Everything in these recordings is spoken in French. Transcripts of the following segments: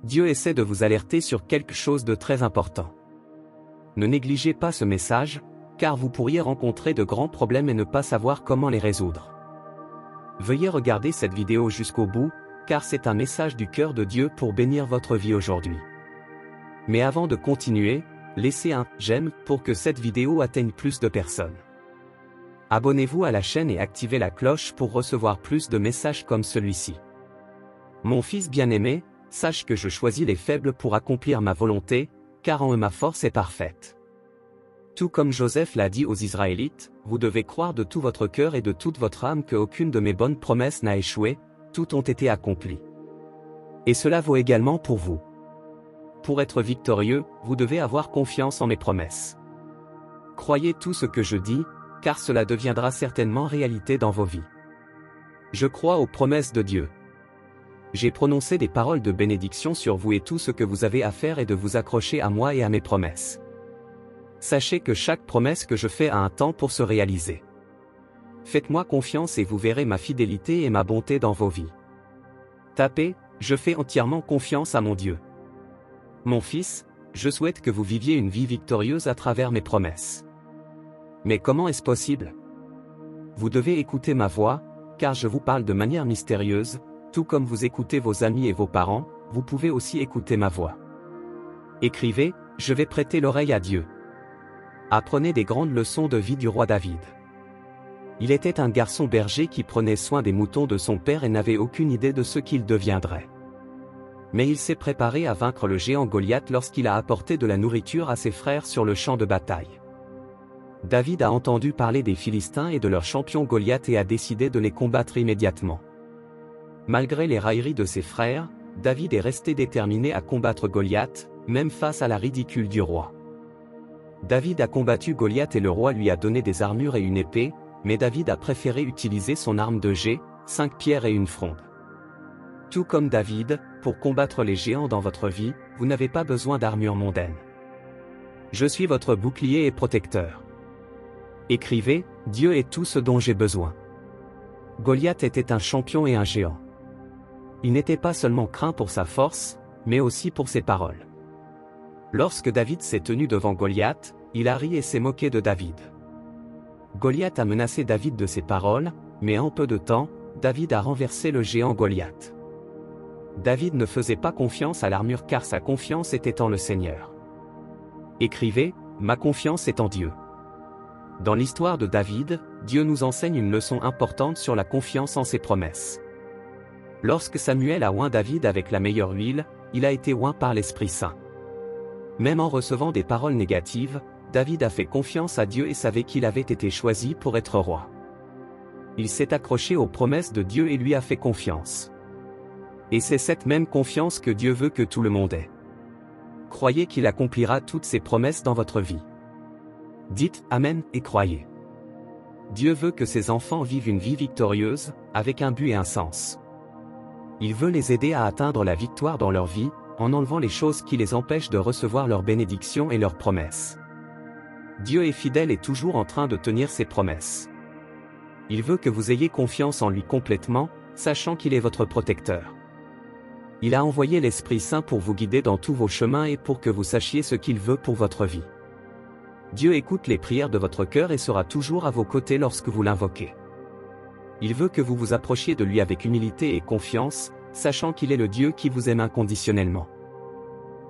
Dieu essaie de vous alerter sur quelque chose de très important. Ne négligez pas ce message, car vous pourriez rencontrer de grands problèmes et ne pas savoir comment les résoudre. Veuillez regarder cette vidéo jusqu'au bout, car c'est un message du cœur de Dieu pour bénir votre vie aujourd'hui. Mais avant de continuer, laissez un « j'aime » pour que cette vidéo atteigne plus de personnes. Abonnez-vous à la chaîne et activez la cloche pour recevoir plus de messages comme celui-ci. Mon fils bien-aimé, sache que je choisis les faibles pour accomplir ma volonté, car en eux ma force est parfaite. Tout comme Joseph l'a dit aux Israélites, vous devez croire de tout votre cœur et de toute votre âme qu'aucune de mes bonnes promesses n'a échoué, toutes ont été accomplies. Et cela vaut également pour vous. Pour être victorieux, vous devez avoir confiance en mes promesses. Croyez tout ce que je dis, car cela deviendra certainement réalité dans vos vies. Je crois aux promesses de Dieu. J'ai prononcé des paroles de bénédiction sur vous et tout ce que vous avez à faire est de vous accrocher à moi et à mes promesses. Sachez que chaque promesse que je fais a un temps pour se réaliser. Faites-moi confiance et vous verrez ma fidélité et ma bonté dans vos vies. Tapez, je fais entièrement confiance à mon Dieu. Mon fils, je souhaite que vous viviez une vie victorieuse à travers mes promesses. Mais comment est-ce possible? Vous devez écouter ma voix, car je vous parle de manière mystérieuse, tout comme vous écoutez vos amis et vos parents, vous pouvez aussi écouter ma voix. Écrivez, je vais prêter l'oreille à Dieu. Apprenez des grandes leçons de vie du roi David. Il était un garçon berger qui prenait soin des moutons de son père et n'avait aucune idée de ce qu'il deviendrait. Mais il s'est préparé à vaincre le géant Goliath lorsqu'il a apporté de la nourriture à ses frères sur le champ de bataille. David a entendu parler des Philistins et de leur champion Goliath et a décidé de les combattre immédiatement. Malgré les railleries de ses frères, David est resté déterminé à combattre Goliath, même face à la ridicule du roi. David a combattu Goliath et le roi lui a donné des armures et une épée, mais David a préféré utiliser son arme de jet, 5 pierres et une fronde. Tout comme David, pour combattre les géants dans votre vie, vous n'avez pas besoin d'armure mondaine. Je suis votre bouclier et protecteur. Écrivez, Dieu est tout ce dont j'ai besoin. Goliath était un champion et un géant. Il n'était pas seulement craint pour sa force, mais aussi pour ses paroles. Lorsque David s'est tenu devant Goliath, il a ri et s'est moqué de David. Goliath a menacé David de ses paroles, mais en peu de temps, David a renversé le géant Goliath. David ne faisait pas confiance à l'armure car sa confiance était en le Seigneur. Écrivez, ma confiance est en Dieu. Dans l'histoire de David, Dieu nous enseigne une leçon importante sur la confiance en ses promesses. Lorsque Samuel a oint David avec la meilleure huile, il a été oint par l'Esprit Saint. Même en recevant des paroles négatives, David a fait confiance à Dieu et savait qu'il avait été choisi pour être roi. Il s'est accroché aux promesses de Dieu et lui a fait confiance. Et c'est cette même confiance que Dieu veut que tout le monde ait. Croyez qu'il accomplira toutes ses promesses dans votre vie. Dites Amen et croyez. Dieu veut que ses enfants vivent une vie victorieuse, avec un but et un sens. Il veut les aider à atteindre la victoire dans leur vie, en enlevant les choses qui les empêchent de recevoir leurs bénédictions et leurs promesses. Dieu est fidèle et toujours en train de tenir ses promesses. Il veut que vous ayez confiance en lui complètement, sachant qu'il est votre protecteur. Il a envoyé l'Esprit Saint pour vous guider dans tous vos chemins et pour que vous sachiez ce qu'il veut pour votre vie. Dieu écoute les prières de votre cœur et sera toujours à vos côtés lorsque vous l'invoquez. Il veut que vous vous approchiez de lui avec humilité et confiance, sachant qu'il est le Dieu qui vous aime inconditionnellement.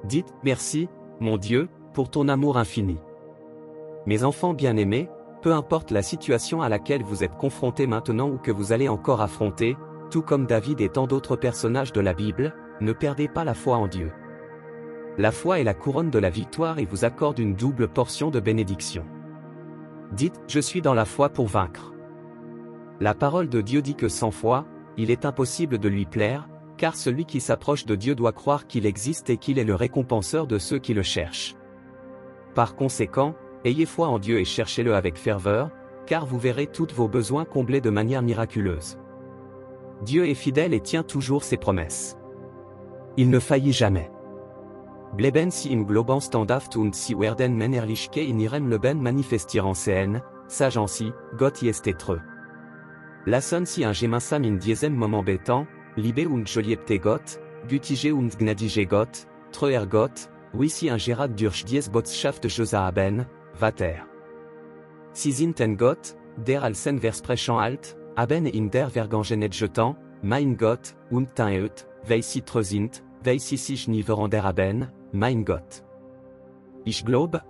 Dites « Merci, mon Dieu, pour ton amour infini. » Mes enfants bien-aimés, peu importe la situation à laquelle vous êtes confrontés maintenant ou que vous allez encore affronter, tout comme David et tant d'autres personnages de la Bible, ne perdez pas la foi en Dieu. La foi est la couronne de la victoire et vous accorde une double portion de bénédiction. Dites « Je suis dans la foi pour vaincre. » La parole de Dieu dit que sans foi, il est impossible de lui plaire, car celui qui s'approche de Dieu doit croire qu'il existe et qu'il est le récompenseur de ceux qui le cherchent. Par conséquent, ayez foi en Dieu et cherchez-le avec ferveur, car vous verrez tous vos besoins comblés de manière miraculeuse. Dieu est fidèle et tient toujours ses promesses. Il ne faillit jamais. Bleben si im Glauben standhaft und sie werden Männerlichke in ihrem Leben manifestieren sehen, sagen sie, Gott ist treu. Lassen sie ein gemeinsam in diesem Moment beten, Liebe und geliebte Gott, gütige und gnädige Gott, treuer Gott, wisi un Gerard durch dies Botschaft Josa haben, vater. Sie sind ein Gott, der alsen versprechen alt, haben in der Vergangenheit jetant, mein Gott, und teut, weil sie treu sind, weil sie sich nie verandert haben, mein Gott. Ich glaube,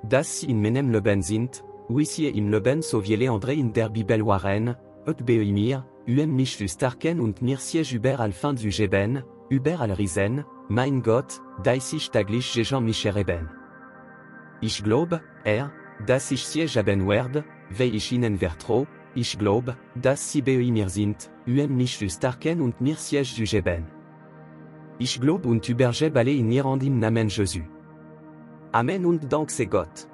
dass sie in meinem Leben sind, wie sie im Leben so viele andere in der Bibel waren, et beimir, mich starken und mir sieg über al fin du Geben, über al Risen, mein Gott, dass ich täglich gegen mich erheben. Ich glaube, dass ich sieg haben werde, weil ich ihnen vertraue, ich glaube, dass sie bei mir sind, mich starken und mir sieg du Geben. Ich glaube und übergebe alle in ihr Hand im Namen Jesu. Amen und Dank sei Gott.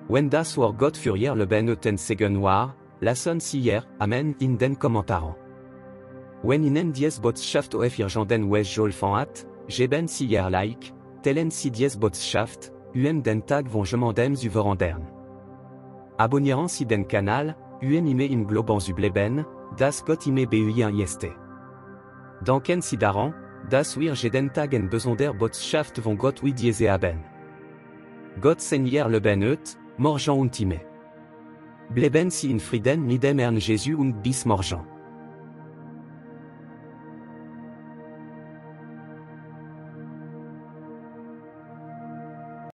Wenn das Wort Gott für ihr Leben eten Segen war, lassen Sie ihr Amen in den Kommentaren. Wenn Ihnen dies Botschaft auf irgenden Weg geholfen hat, geben Sie ihr Like, teilen Sie dies Botschaft, den Tag Wunschemandem zu verandern. Abonnieren Sie den Kanal, ime im Glauben zu bleiben, das Gott ime beuien jeste. Danken Sie daran, dass wir jeden Tag en besonder Botschaft von Gott wie diese haben. Gott Seigneur Leben et, morgen und ime. Bleiben Sie in Frieden mit dem Herrn Jesu und bis morgen.